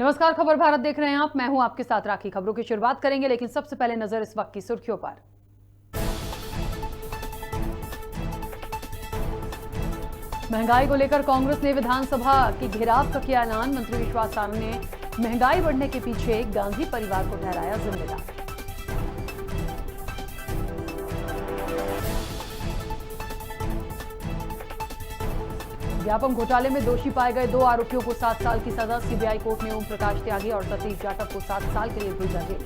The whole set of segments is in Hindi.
नमस्कार, खबर भारत देख रहे हैं आप। मैं हूं आपके साथ राखी। खबरों की शुरुआत करेंगे, लेकिन सबसे पहले नजर इस वक्त की सुर्खियों पर। महंगाई को लेकर कांग्रेस ने विधानसभा की घेराव का किया ऐलान। मंत्री विश्वास सारंग ने महंगाई बढ़ने के पीछे गांधी परिवार को ठहराया जिम्मेदार। व्यापम घोटाले में दोषी पाए गए 2 आरोपियों को 7 साल की सजा। सीबीआई कोर्ट ने ओम प्रकाश त्यागी और सतीश जाटव को 7 साल के लिए भेजा जेल।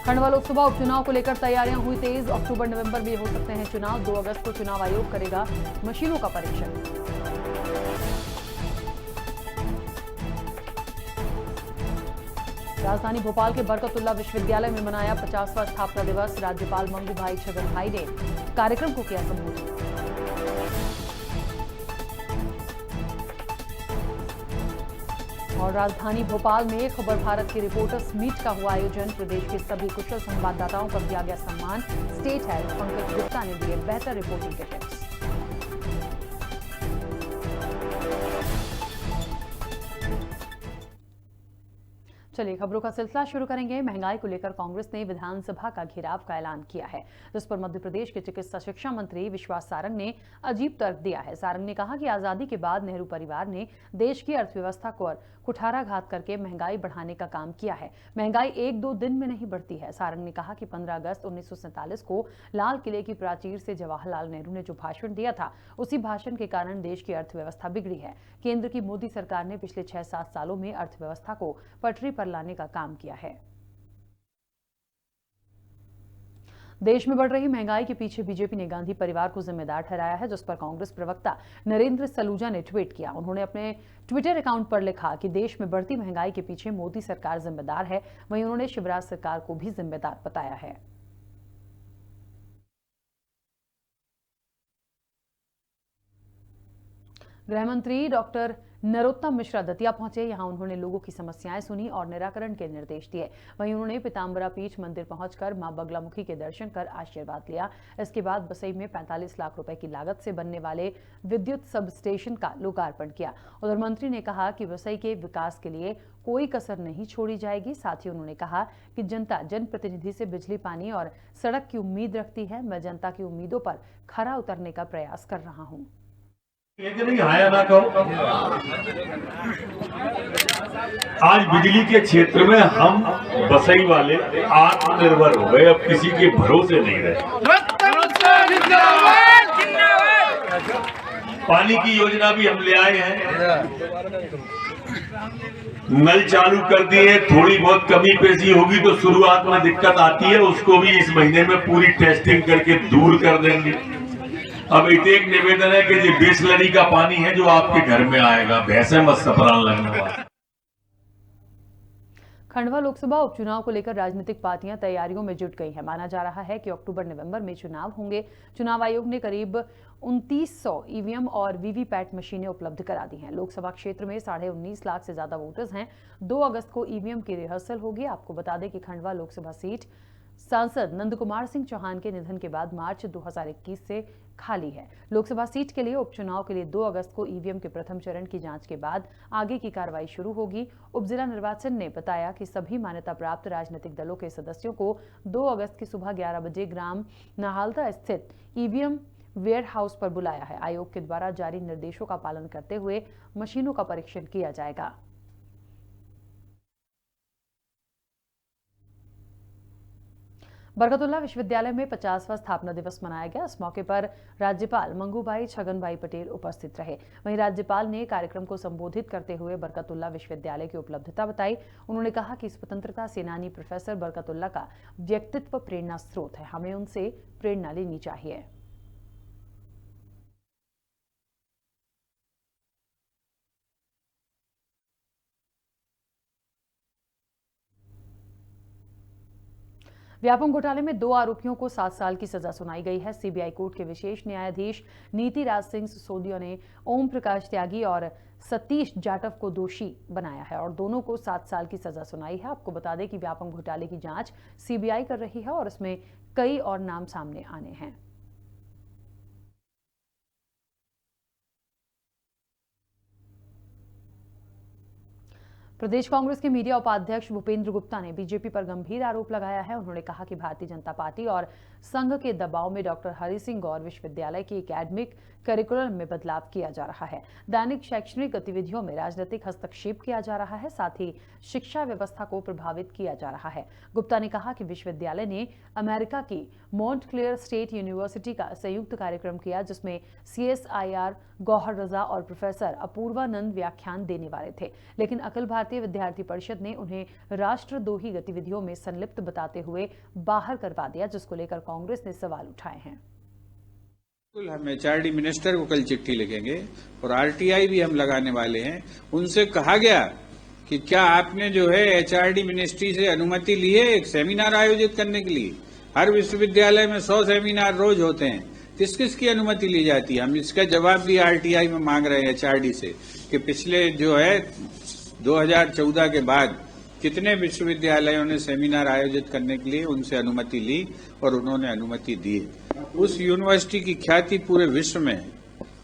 खंडवा लोकसभा उपचुनाव को लेकर तैयारियां हुई तेज। अक्टूबर नवंबर में हो सकते हैं चुनाव। 2 अगस्त को चुनाव आयोग करेगा मशीनों का परीक्षण। राजधानी भोपाल के बरकतुल्ला विश्वविद्यालय में मनाया 50वां स्थापना दिवस। राज्यपाल मंगू भाई छगन भाई ने कार्यक्रम को किया संबोधित। और राजधानी भोपाल में खबर भारत की रिपोर्टर्स मीट का हुआ आयोजन। प्रदेश के सभी कुशल संवाददाताओं का किया गया सम्मान। स्टेट हेड पंकज गुप्ता ने दिए बेहतर रिपोर्टिंग के टिप्स। चलिए खबरों का सिलसिला शुरू करेंगे। महंगाई को लेकर कांग्रेस ने विधानसभा का घेराव का ऐलान किया है, जिस पर मध्य प्रदेश के चिकित्सा शिक्षा मंत्री विश्वास सारंग ने अजीब तर्क दिया है। सारंग ने कहा कि आजादी के बाद नेहरू परिवार ने देश की अर्थव्यवस्था को कुठाराघात करके महंगाई बढ़ाने का काम किया है। महंगाई 1-2 दिन में नहीं बढ़ती है। सारंग ने कहा कि 15 अगस्त 1947 को लाल किले की प्राचीर से जवाहरलाल नेहरू ने जो भाषण दिया था, उसी भाषण के कारण देश की अर्थव्यवस्था बिगड़ी है। केंद्र की मोदी सरकार ने पिछले 6-7 सालों में अर्थव्यवस्था को पटरी पर लाने का काम किया है। देश में बढ़ रही महंगाई के पीछे बीजेपी ने गांधी परिवार को जिम्मेदार ठहराया है, जिस पर कांग्रेस प्रवक्ता नरेंद्र सलूजा ने ट्वीट किया। उन्होंने अपने ट्विटर अकाउंट पर लिखा कि देश में बढ़ती महंगाई के पीछे मोदी सरकार जिम्मेदार है। वहीं उन्होंने शिवराज सरकार को भी जिम्मेदार बताया है। गृह मंत्री डॉक्टर नरोत्तम मिश्रा दतिया पहुंचे। यहां उन्होंने लोगों की समस्याएं सुनी और निराकरण के निर्देश दिए। वहीं उन्होंने पीताम्बरा पीठ मंदिर पहुंचकर मां बगलामुखी के दर्शन कर आशीर्वाद लिया। इसके बाद बसई में 45 लाख रुपए की लागत से बनने वाले विद्युत सब स्टेशन का लोकार्पण किया। उधर मंत्री ने कहा कि बसई के विकास के लिए कोई कसर नहीं छोड़ी जाएगी। साथ ही उन्होंने कहा कि जनता जनप्रतिनिधि से बिजली, पानी और सड़क की उम्मीद रखती है। मैं जनता की उम्मीदों पर खरा उतरने का प्रयास कर रहा हूं। नहीं आया ना कहो। आज बिजली के क्षेत्र में हम बसई वाले आत्मनिर्भर हो गए, अब किसी के भरोसे नहीं रहे। पानी की योजना भी हम ले आए हैं, नल चालू कर दिए। थोड़ी बहुत कमी पेशी होगी तो शुरुआत में दिक्कत आती है, उसको भी इस महीने में पूरी टेस्टिंग करके दूर कर देंगे। अब एक निवेदन है कि जो बिसलरी का पानी है जो आपके घर में आएगा, भैंसे मत सफरान लगने वाला। खंडवा लोकसभा उपचुनाव को लेकर राजनीतिक पार्टियां तैयारियों में जुट गई हैं। माना जा रहा है कि अक्टूबर-नवंबर में चुनाव होंगे। चुनाव आयोग ने करीब 2900 ईवीएम और वीवीपैट मशीनें उपलब्ध करा दी हैं। लोकसभा क्षेत्र में 19.5 लाख से ज्यादा वोटर्स हैं। 2 अगस्त को ईवीएम की रिहर्सल होगी। आपको बता दें कि खंडवा लोकसभा सीट सांसद नंद कुमार सिंह चौहान के निधन के बाद मार्च 2021 से खाली है। लोकसभा सीट के लिए उपचुनाव के लिए 2 अगस्त को ईवीएम के प्रथम चरण की जांच के बाद आगे की कार्रवाई शुरू होगी। उप जिला निर्वाचन ने बताया कि सभी मान्यता प्राप्त राजनीतिक दलों के सदस्यों को 2 अगस्त की सुबह 11 बजे ग्राम नाहालता स्थित ईवीएम वेयर हाउस पर बुलाया है। आयोग के द्वारा जारी निर्देशों का पालन करते हुए मशीनों का परीक्षण किया जाएगा। बरकतुल्ला विश्वविद्यालय में 50वां स्थापना दिवस मनाया गया। इस मौके पर राज्यपाल मंगू भाई छगन भाई पटेल उपस्थित रहे। वहीं राज्यपाल ने कार्यक्रम को संबोधित करते हुए बरकतुल्ला विश्वविद्यालय की उपलब्धता बताई। उन्होंने कहा कि स्वतंत्रता सेनानी प्रोफेसर बरकतुल्ला का व्यक्तित्व प्रेरणा स्रोत है, हमें उनसे प्रेरणा लेनी चाहिए। व्यापम घोटाले में 2 आरोपियों को 7 साल की सजा सुनाई गई है। सीबीआई कोर्ट के विशेष न्यायाधीश नीति राज सिंह सिसोदिया ने ओम प्रकाश त्यागी और सतीश जाटव को दोषी बनाया है और दोनों को 7 साल की सजा सुनाई है। आपको बता दें कि व्यापम घोटाले की जांच सीबीआई कर रही है और इसमें कई और नाम सामने आने हैं। प्रदेश कांग्रेस के मीडिया उपाध्यक्ष भूपेंद्र गुप्ता ने बीजेपी पर गंभीर आरोप लगाया है। उन्होंने कहा कि भारतीय जनता पार्टी और संघ के दबाव में डॉक्टर हरि सिंह गौर विश्वविद्यालय की एकेडमिक करिकुलम में बदलाव किया जा रहा है। दैनिक शैक्षणिक गतिविधियों में राजनीतिक हस्तक्षेप किया जा रहा है, साथ ही शिक्षा व्यवस्था को प्रभावित किया जा रहा है। गुप्ता ने कहा कि विश्वविद्यालय ने अमेरिका की मॉन्टक्लेयर स्टेट यूनिवर्सिटी का संयुक्त कार्यक्रम किया, जिसमें CSIR गौहर रजा और प्रोफेसर अपूर्वानंद व्याख्यान देने वाले थे, लेकिन अखिल भारतीय विद्यार्थी परिषद ने उन्हें राष्ट्रद्रोही गतिविधियों में संलिप्त बताते हुए बाहर करवा दिया, जिसको लेकर कांग्रेस ने सवाल उठाए हैं। हम HRD मिनिस्टर को कल चिट्ठी लिखेंगे और RTI भी हम लगाने वाले हैं। उनसे कहा गया कि क्या आपने जो है HRD मिनिस्ट्री से अनुमति ली है एक सेमिनार आयोजित करने के लिए? हर विश्वविद्यालय में 100 सेमिनार रोज होते हैं, किस किस की अनुमति ली जाती है? हम इसका जवाब भी RTI में मांग रहे हैं HRD से कि पिछले जो है 2014 के बाद कितने विश्वविद्यालयों ने सेमिनार आयोजित करने के लिए उनसे अनुमति ली और उन्होंने अनुमति दी। उस यूनिवर्सिटी की ख्याति पूरे विश्व में है।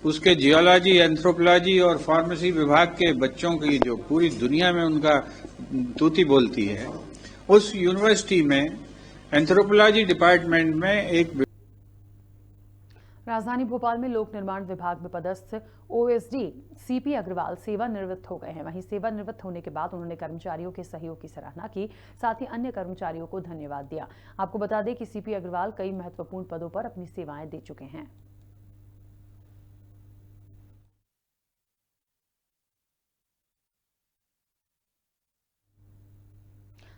उसके जियोलॉजी, एंथ्रोपोलॉजी और फार्मेसी विभाग के बच्चों की जो पूरी दुनिया में उनका तूती बोलती है। उस यूनिवर्सिटी में एंथ्रोपोलॉजी डिपार्टमेंट में एक राजधानी भोपाल में लोक निर्माण विभाग में पदस्थ OSD CP अग्रवाल सेवानिवृत्त हो गए हैं। वहीं सेवानिवृत्त होने के बाद उन्होंने कर्मचारियों के सहयोग की सराहना की, साथ ही अन्य कर्मचारियों को धन्यवाद दिया। आपको बता दें कि CP अग्रवाल कई महत्वपूर्ण पदों पर अपनी सेवाएं दे चुके हैं।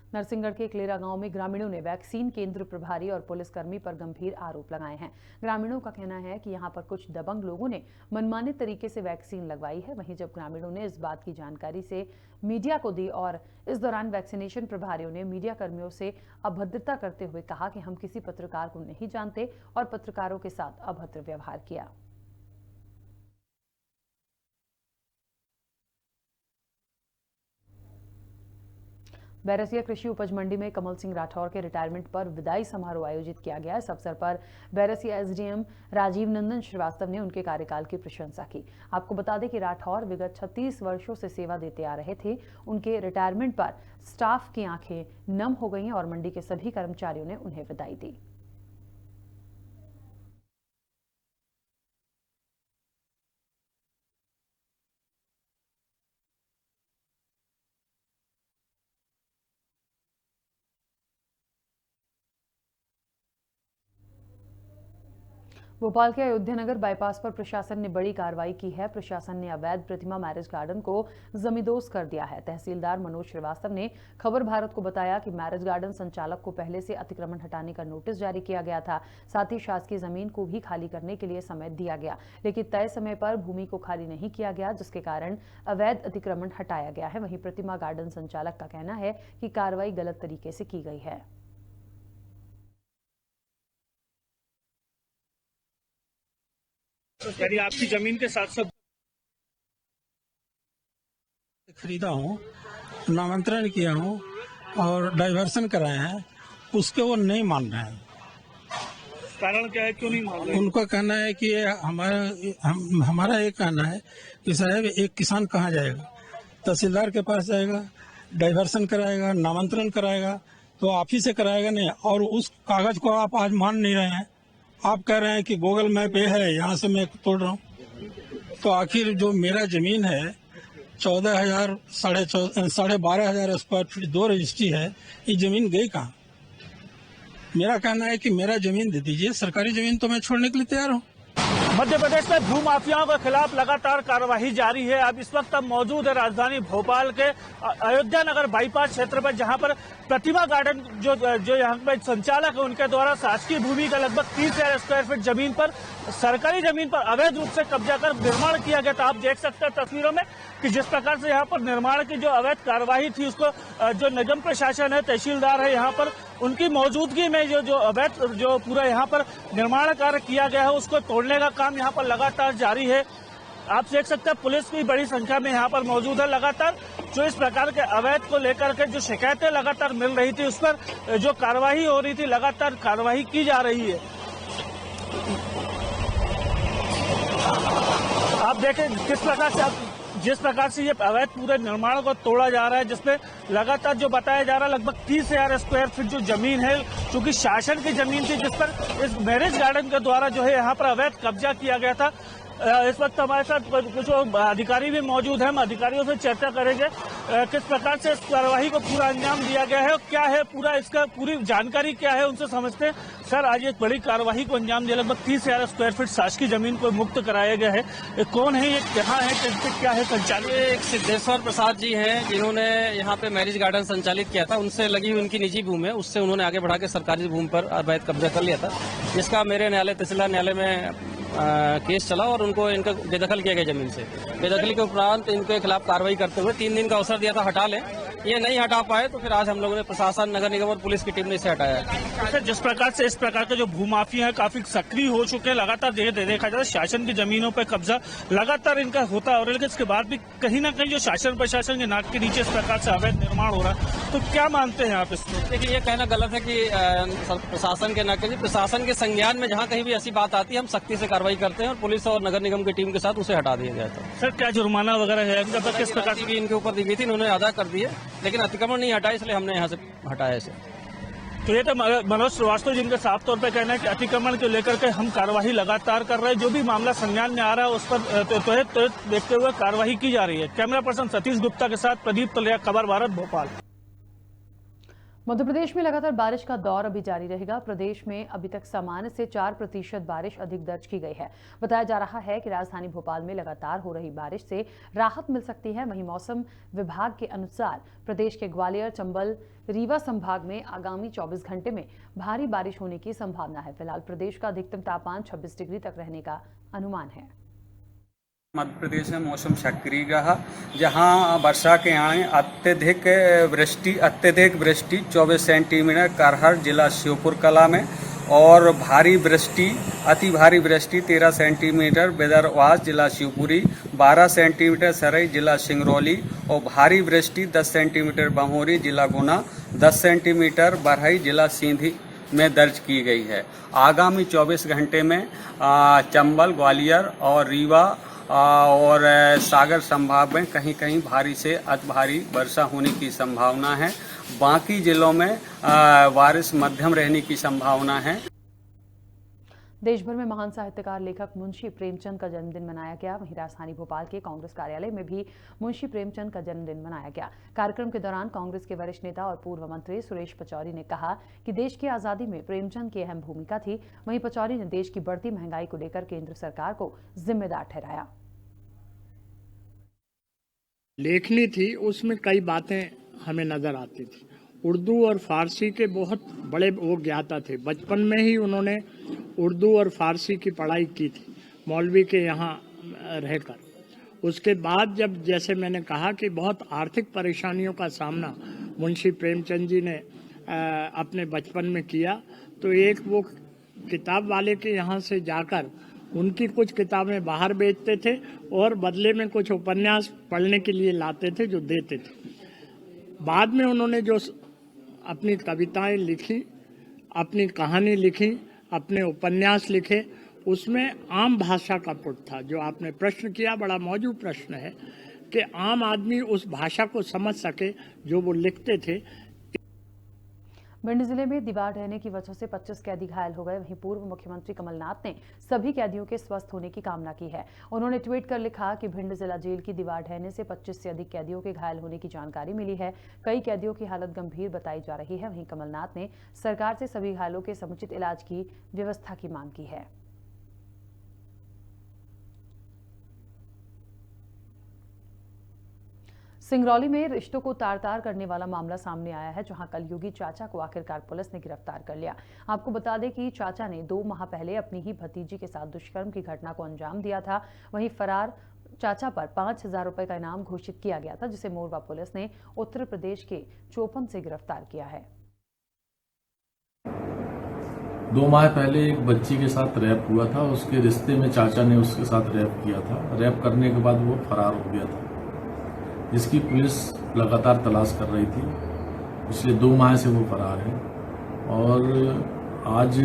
नरसिंहगढ़ के क्लेरा गांव में ग्रामीणों ने वैक्सीन केंद्र प्रभारी और पुलिसकर्मी पर गंभीर आरोप लगाए हैं। ग्रामीणों का कहना है कि यहां पर कुछ दबंग लोगों ने मनमाने तरीके से वैक्सीन लगवाई है। वहीं जब ग्रामीणों ने इस बात की जानकारी से मीडिया को दी और इस दौरान वैक्सीनेशन प्रभारियों ने मीडिया कर्मियों से अभद्रता करते हुए कहा कि हम किसी पत्रकार को नहीं जानते और पत्रकारों के साथ अभद्र व्यवहार किया। बैरसिया कृषि उपज मंडी में कमल सिंह राठौर के रिटायरमेंट पर विदाई समारोह आयोजित किया गया। इस अवसर पर बैरसिया SDM राजीव नंदन श्रीवास्तव ने उनके कार्यकाल की प्रशंसा की। आपको बता दें कि राठौर विगत 36 वर्षों से सेवा देते आ रहे थे। उनके रिटायरमेंट पर स्टाफ की आंखें नम हो गई और मंडी के सभी कर्मचारियों ने उन्हें विदाई दी। भोपाल के अयोध्या नगर बाईपास पर प्रशासन ने बड़ी कार्रवाई की है। प्रशासन ने अवैध प्रतिमा मैरिज गार्डन को जमींदोज कर दिया है। तहसीलदार मनोज श्रीवास्तव ने खबर भारत को बताया कि मैरिज गार्डन संचालक को पहले से अतिक्रमण हटाने का नोटिस जारी किया गया था। साथ ही शासकीय जमीन को भी खाली करने के लिए समय दिया गया, लेकिन तय समय पर भूमि को खाली नहीं किया गया, जिसके कारण अवैध अतिक्रमण हटाया गया है। वहीं प्रतिमा गार्डन संचालक का कहना है कि कार्रवाई गलत तरीके से की गई है। यदि आपकी जमीन के साथ साथ खरीदा हूँ, नामांतरण किया हूँ और डाइवर्सन कराए हैं, उसके वो नहीं मान रहे हैं। कारण क्या है, क्यों नहीं मान रहे? उनका कहना है कि हमारा ये कहना है कि साहब एक किसान कहाँ जाएगा, तहसीलदार के पास जाएगा, डाइवर्सन कराएगा, नामांतरण कराएगा, तो आप ही से कराएगा नहीं। और उस कागज को आप आज मान नहीं रहे हैं। आप कह रहे हैं कि गूगल मैप ये है, यहाँ से मैं तोड़ रहा हूँ। तो आखिर जो मेरा जमीन है 14,000 साढ़े 12,000 स्क्वायर फीट 2 रजिस्ट्री है, ये जमीन गई कहाँ? मेरा कहना है कि मेरा जमीन दे दीजिए, सरकारी जमीन तो मैं छोड़ने के लिए तैयार हूँ। मध्य प्रदेश में भू माफियाओं के खिलाफ लगातार कार्रवाई जारी है। अब इस वक्त हम मौजूद है राजधानी भोपाल के अयोध्या नगर बाईपास क्षेत्र पर, जहां पर प्रतिमा गार्डन जो यहाँ पे संचालक है, उनके द्वारा शासकीय भूमि का लगभग 30,000 स्क्वायर फीट जमीन पर, सरकारी जमीन पर अवैध रूप से कब्जा कर निर्माण किया गया था। आप देख सकते हैं तस्वीरों में कि जिस प्रकार से यहाँ पर निर्माण की जो अवैध कार्यवाही थी, उसको जो निगम प्रशासन है, तहसीलदार है, यहाँ पर उनकी मौजूदगी में जो अवैध जो पूरा यहाँ पर निर्माण कार्य किया गया है, उसको तोड़ने का काम यहाँ पर लगातार जारी है। आप देख सकते हैं पुलिस भी बड़ी संख्या में यहाँ पर मौजूद है। लगातार जो इस प्रकार के अवैध को लेकर के जो शिकायतें लगातार मिल रही थी, उस पर जो कार्रवाई हो रही थी, लगातार कार्रवाई की जा रही है। आप देखें किस प्रकार से जिस प्रकार से ये अवैध पूरे निर्माण को तोड़ा जा रहा है, जिसमें लगातार जो बताया जा रहा है लगभग 30,000 स्क्वायर फीट जो जमीन है, चूंकि शासन की जमीन थी, जिस पर इस मैरिज गार्डन के द्वारा जो है यहाँ पर अवैध कब्जा किया गया था। इस वक्त हमारे साथ कुछ अधिकारी भी मौजूद हैं, हम अधिकारियों से चर्चा करेंगे किस प्रकार से इस कार्रवाई को पूरा अंजाम दिया गया है और क्या है पूरा इसका पूरी जानकारी क्या है, उनसे समझते हैं। सर, आज एक बड़ी कार्रवाई को अंजाम दिया, लगभग 30,000 स्क्वायर फीट शासकीय जमीन को मुक्त कराया गया है। ये कौन है, ये कहाँ है, क्या है संचालित? एक सिद्धेश्वर प्रसाद जी हैं जिन्होंने यहाँ पे मैरिज गार्डन संचालित किया था, उनसे लगी हुई उनकी निजी भूमि है, उससे उन्होंने आगे बढ़ा के सरकारी भूमि पर अवैध कब्जा कर लिया था, जिसका मेरे न्यायालय तहसीलदार न्यायालय में केस चला और उनको इनका बेदखल किया गया जमीन से। बेदखली के उपरांत इनके खिलाफ कार्रवाई करते हुए 3 दिन का अवसर दिया था हटा लें, ये नहीं हटा पाए तो फिर आज हम लोगों ने प्रशासन, नगर निगम और पुलिस की टीम ने इसे हटाया है। सर, जिस प्रकार से इस प्रकार के जो भूमाफिया है काफी सक्रिय हो चुके हैं, लगातार देखा जाता है शासन की जमीनों पर कब्जा लगातार इनका होता है, और लेकिन इसके बाद भी कहीं ना कहीं जो शासन प्रशासन के नाक के नीचे इस प्रकार से अवैध निर्माण हो रहा है, तो क्या मानते हैं आप इसको? देखिए, ये कहना गलत है कि प्रशासन के नाक के, प्रशासन के संज्ञान में जहाँ कहीं भी ऐसी बात आती है हम सख्ती से कार्रवाई करते हैं और पुलिस और नगर निगम की टीम के साथ उसे हटा दिया गया था। सर, क्या जुर्माना वगैरह है, किस प्रकार से भी इनके ऊपर दी गई थी, इन्होंने अदा कर दी है, लेकिन अतिक्रमण नहीं हटा, इसलिए हमने यहाँ से हटाया इसे। तो ये तो मनोज श्रीवास्तव जिनका साफ तौर पे कहना है कि अतिक्रमण को लेकर के हम कार्रवाई लगातार कर रहे हैं, जो भी मामला संज्ञान में आ रहा है उस पर तो देखते हुए कार्रवाई की जा रही है। कैमरा पर्सन सतीश गुप्ता के साथ प्रदीप तलिया, खबर भारत, भोपाल। मध्य प्रदेश में लगातार बारिश का दौर अभी जारी रहेगा। प्रदेश में अभी तक सामान्य से 4% बारिश अधिक दर्ज की गई है। बताया जा रहा है कि राजधानी भोपाल में लगातार हो रही बारिश से राहत मिल सकती है। वहीं मौसम विभाग के अनुसार प्रदेश के ग्वालियर, चंबल, रीवा संभाग में आगामी 24 घंटे में भारी बारिश होने की संभावना है। फिलहाल प्रदेश का अधिकतम तापमान 26 डिग्री तक रहने का अनुमान है। मध्य प्रदेश में मौसम सक्रिय रहा, जहां वर्षा के आए अत्यधिक वृष्टि 24 सेंटीमीटर करहर जिला श्योपुर कला में, और भारी वृष्टि, अति भारी वृष्टि 13 सेंटीमीटर बेदरवास जिला शिवपुरी, 12 सेंटीमीटर सरई जिला सिंगरौली, और भारी वृष्टि 10 सेंटीमीटर बमोरी जिला गुना, 10 सेंटीमीटर बरहई जिला सींधी में दर्ज की गई है। आगामी 24 घंटे में चंबल, ग्वालियर और रीवा और सागर संभाग में कहीं कहीं भारी से अति भारी वर्षा होने की संभावना है। बाकी जिलों में बारिश मध्यम रहने की संभावना है। देश भर में महान साहित्यकार लेखक मुंशी प्रेमचंद का जन्मदिन मनाया गया। वहीं राजधानी भोपाल के कांग्रेस कार्यालय में भी मुंशी प्रेमचंद का जन्मदिन मनाया गया। कार्यक्रम के दौरान कांग्रेस के वरिष्ठ नेता और पूर्व मंत्री सुरेश पचौरी ने कहा कि देश की आजादी में प्रेमचंद की अहम भूमिका थी। वहीं पचौरी ने देश की बढ़ती महंगाई को लेकर केंद्र सरकार को जिम्मेदार ठहराया। लेखनी थी, उसमें कई बातें हमें नजर आती थी। उर्दू और फारसी के बहुत बड़े वो ज्ञाता थे। बचपन में ही उन्होंने उर्दू और फारसी की पढ़ाई की थी मौलवी के यहाँ रहकर। उसके बाद जब, जैसे मैंने कहा कि बहुत आर्थिक परेशानियों का सामना मुंशी प्रेमचंद जी ने अपने बचपन में किया, तो एक वो किताब वाले के यहाँ से जाकर उनकी कुछ किताबें बाहर बेचते थे और बदले में कुछ उपन्यास पढ़ने के लिए लाते थे जो देते थे। बाद में उन्होंने जो अपनी कविताएं लिखी, अपनी कहानी लिखी, अपने उपन्यास लिखे, उसमें आम भाषा का पुट था। जो आपने प्रश्न किया, बड़ा मौजूद प्रश्न है कि आम आदमी उस भाषा को समझ सके जो वो लिखते थे। भिंड जिले में दीवार ढहने की वजह से 25 कैदी घायल हो गए। वहीं पूर्व मुख्यमंत्री कमलनाथ ने सभी कैदियों के स्वस्थ होने की कामना की है। उन्होंने ट्वीट कर लिखा कि भिंड जिला जेल की दीवार ढहने से 25 से अधिक कैदियों के घायल होने की जानकारी मिली है। कई कैदियों की हालत गंभीर बताई जा रही है। वहीं कमलनाथ ने सरकार से सभी घायलों के समुचित इलाज की व्यवस्था की मांग की है। सिंगरौली में रिश्तों को तार-तार करने वाला मामला सामने आया है, जहां कलयुगी चाचा को आखिरकार पुलिस ने गिरफ्तार कर लिया। आपको बता दें कि चाचा ने 2 माह पहले अपनी ही भतीजी के साथ दुष्कर्म की घटना को अंजाम दिया था। वहीं फरार चाचा पर 5,000 रुपए का इनाम घोषित किया गया था, जिसे मोरवा पुलिस ने उत्तर प्रदेश के चोपन से गिरफ्तार किया है। 2 माह पहले एक बच्ची के साथ रेप हुआ था। उसके रिश्ते में चाचा ने उसके साथ रेप किया था। रेप करने के बाद वो फरार हो गया था, जिसकी पुलिस लगातार तलाश कर रही थी। पिछले 2 माह से वो फरार है और आज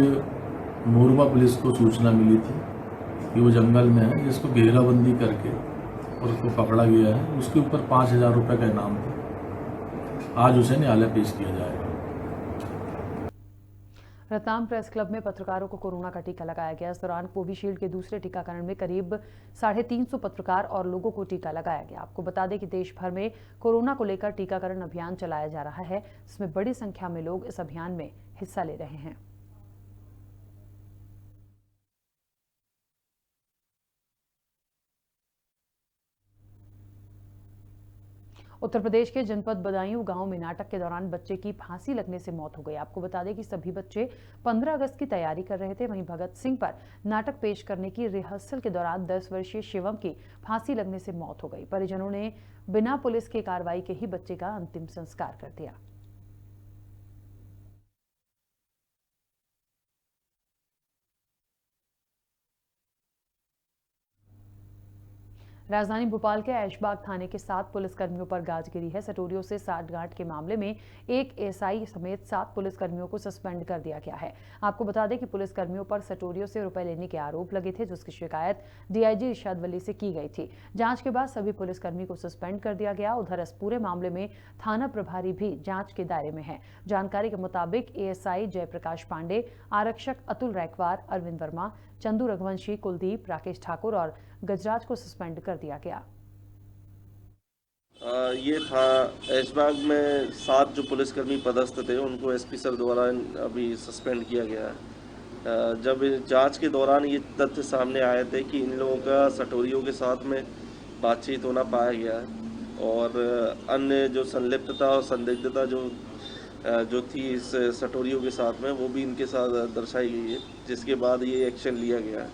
मोरवा पुलिस को सूचना मिली थी कि वो जंगल में है, जिसको घेराबंदी करके और उसको पकड़ा गया है। उसके ऊपर 5,000 रुपये का इनाम था। आज उसे न्यायालय पेश किया जाएगा। रतलाम प्रेस क्लब में पत्रकारों को कोरोना का टीका लगाया गया। इस दौरान कोविशील्ड के दूसरे टीकाकरण में करीब 350 पत्रकार और लोगों को टीका लगाया गया। आपको बता दें कि देश भर में कोरोना को लेकर टीकाकरण अभियान चलाया जा रहा है, जिसमें बड़ी संख्या में लोग इस अभियान में हिस्सा ले रहे हैं। उत्तर प्रदेश के जनपद बदायूं गांव में नाटक के दौरान बच्चे की फांसी लगने से मौत हो गई। आपको बता दें कि सभी बच्चे 15 अगस्त की तैयारी कर रहे थे। वहीं भगत सिंह पर नाटक पेश करने की रिहर्सल के दौरान 10 वर्षीय शिवम की फांसी लगने से मौत हो गई। परिजनों ने बिना पुलिस की कार्रवाई के ही बच्चे का अंतिम संस्कार कर दिया। राजधानी भोपाल के ऐशबाग थाने के 7 पुलिसकर्मियों पर गाज गिरी है। सटोरियों से साठगांठ के मामले में एक एसआई समेत 7 पुलिसकर्मियों को सस्पेंड कर दिया गया है। आपको बता दें कि पुलिसकर्मियों पर सटोरियों से रुपए लेने के आरोप लगे थे, जिसकी शिकायत डीआईजी इरशाद वली से की गई थी। जांच के बाद सभी पुलिसकर्मी को सस्पेंड कर दिया गया। उधर इस पूरे मामले में थाना प्रभारी भी जांच के दायरे में है। जानकारी के मुताबिक एएसआई जयप्रकाश पांडे, आरक्षक अतुल रैकवार, अरविंद वर्मा, चंदू रघुवंशी, कुलदीप, राकेश ठाकुर और गजराज को सस्पेंड कर दिया गया। ये था ऐशबाग में 7 जो पुलिसकर्मी पदस्थ थे, उनको एसपी सर द्वारा अभी सस्पेंड किया गया है। जब जांच के दौरान ये तथ्य सामने आए थे कि इन लोगों का सटोरियों के साथ में बातचीत होना पाया गया है और अन्य जो संलिप्तता और संदिग्धता जो थी इस सटोरियों के साथ में, वो भी इनके साथ दर्शाई गई है, जिसके बाद ये एक्शन लिया गया है।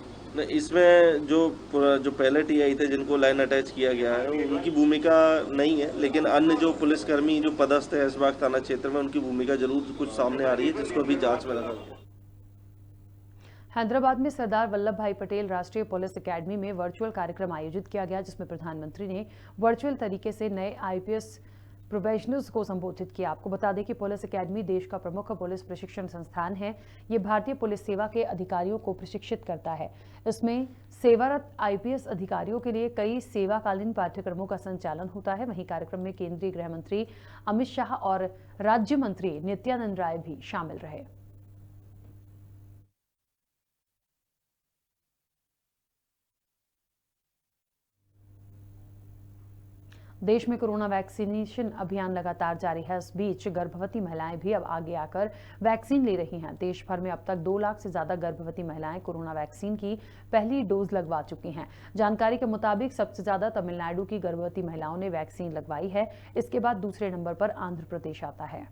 इसमें जो पहले टीआई थे जिनको लाइन अटैच किया गया है, उनकी भूमिका नहीं है, लेकिन अन्य जो पुलिसकर्मी जो पदस्थ है ऐशबाग थाना क्षेत्र में, उनकी भूमिका जरूर कुछ सामने आ रही है, जिसको अभी जांच में रखा गया। हैदराबाद में सरदार वल्लभ भाई पटेल राष्ट्रीय पुलिस एकेडमी में वर्चुअल कार्यक्रम आयोजित किया गया, जिसमें प्रधानमंत्री ने वर्चुअल तरीके से नए आईपीएस प्रोफेशनल्स को संबोधित किया। आपको बता दें कि पुलिस एकेडमी देश का प्रमुख पुलिस प्रशिक्षण संस्थान है। ये भारतीय पुलिस सेवा के अधिकारियों को प्रशिक्षित करता है। इसमें सेवारत आईपीएस अधिकारियों के लिए कई सेवाकालीन पाठ्यक्रमों का संचालन होता है। वहीं कार्यक्रम में केंद्रीय गृह मंत्री अमित शाह और राज्य मंत्री नित्यानंद राय भी शामिल रहे। देश में कोरोना वैक्सीनेशन अभियान लगातार जारी है। इस बीच गर्भवती महिलाएं भी अब आगे आकर वैक्सीन ले रही हैं। देश भर में अब तक 2 लाख से ज्यादा गर्भवती महिलाएं कोरोना वैक्सीन की पहली डोज लगवा चुकी हैं। जानकारी के मुताबिक सबसे ज्यादा तमिलनाडु की गर्भवती महिलाओं ने वैक्सीन लगवाई है। इसके बाद दूसरे नंबर पर आंध्र प्रदेश आता है।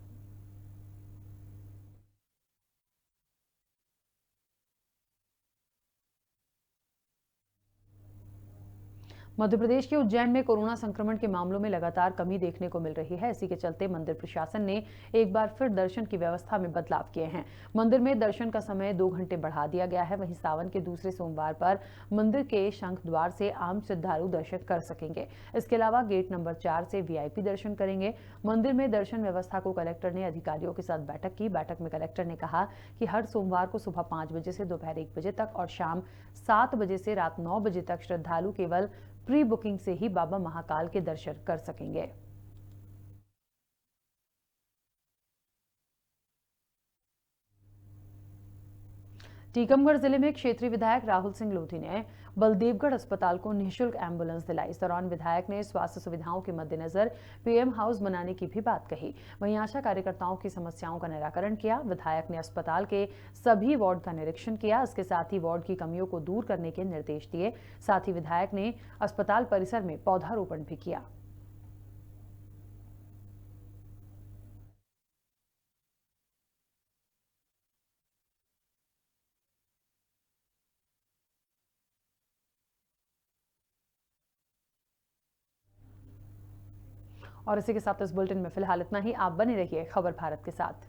मध्य प्रदेश के उज्जैन में कोरोना संक्रमण के मामलों में लगातार कमी देखने को मिल रही है। इसी के चलते मंदिर प्रशासन ने एक बार फिर दर्शन की व्यवस्था में बदलाव किए हैं। मंदिर में दर्शन का समय 2 घंटे बढ़ा दिया गया है। वहीं सावन के दूसरे सोमवार पर मंदिर के शंख द्वार से आम श्रद्धालु दर्शन कर सकेंगे। इसके अलावा गेट नंबर 4 से वीआईपी दर्शन करेंगे। मंदिर में दर्शन व्यवस्था को कलेक्टर ने अधिकारियों के साथ बैठक की। बैठक में कलेक्टर ने कहा कि हर सोमवार को सुबह 5 बजे से दोपहर 1 बजे तक और शाम 7 बजे से रात 9 बजे तक श्रद्धालु केवल प्री बुकिंग से ही बाबा महाकाल के दर्शन कर सकेंगे। टीकमगढ़ जिले में क्षेत्रीय विधायक राहुल सिंह लोधी ने बलदेवगढ़ अस्पताल को निःशुल्क एम्बुलेंस दिलाई। इस दौरान विधायक ने स्वास्थ्य सुविधाओं के मद्देनजर पीएम हाउस बनाने की भी बात कही। वहीं आशा कार्यकर्ताओं की समस्याओं का निराकरण किया। विधायक ने अस्पताल के सभी वार्ड का निरीक्षण किया। इसके साथ ही वार्ड की कमियों को दूर करने के निर्देश दिए। साथ ही विधायक ने अस्पताल परिसर में पौधारोपण भी किया। और इसी के साथ इस बुलेटिन में फिलहाल इतना ही। आप बने रहिए खबर भारत के साथ।